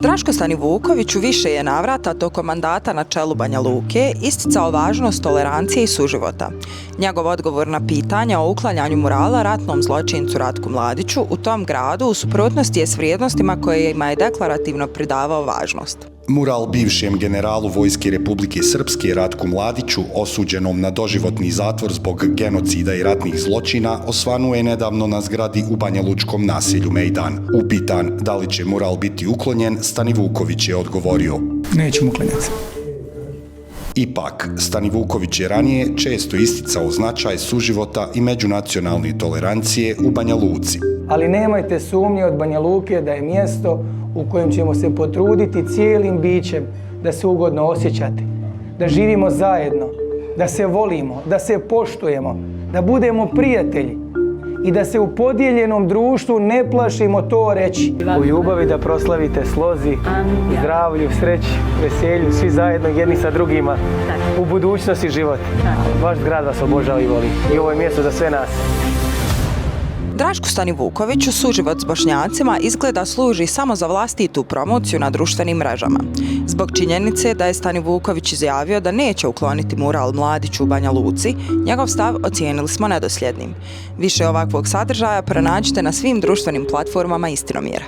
Draško Stanivuković u više je navrata tokom mandata na čelu Banja Luke isticao važnost tolerancije i suživota. Njegov odgovor na pitanja o uklanjanju murala ratnom zločincu Ratku Mladiću u tom gradu u suprotnosti je s vrijednostima kojima je deklarativno pridavao važnost. Mural bivšem generalu Vojske Republike Srpske Ratku Mladiću, osuđenom na doživotni zatvor zbog genocida i ratnih zločina, osvanuo je nedavno na zgradi u banjalučkom naselju Mejdan. Upitan da li će mural biti uklonjen, Stanivuković je odgovorio: Nećemo uklanjati. Ipak, Stanivuković je ranije često isticao značaj suživota i međunacionalne tolerancije u Banja Luci. Ali nemajte sumnje od Banja Luke da je mjesto u kojem ćemo se potruditi cijelim bićem da se ugodno osjećate, da živimo zajedno, da se volimo, da se poštujemo, da budemo prijatelji i da se u podijeljenom društvu ne plašimo to reći. U ljubavi da proslavite slozi, zdravlju, sreći, veselju, svi zajedno jedni sa drugima, u budućnosti život. Vaš grad vas obožava i voli i ovo je mjesto za sve nas. Drašku Stanivukoviću suživot s Bošnjacima izgleda služi samo za vlastitu promociju na društvenim mrežama. Zbog činjenice da je Stanivuković izjavio da neće ukloniti mural Mladiću u Banja Luci, njegov stav ocijenili smo nedosljednim. Više ovakvog sadržaja pronađite na svim društvenim platformama Istinomjera.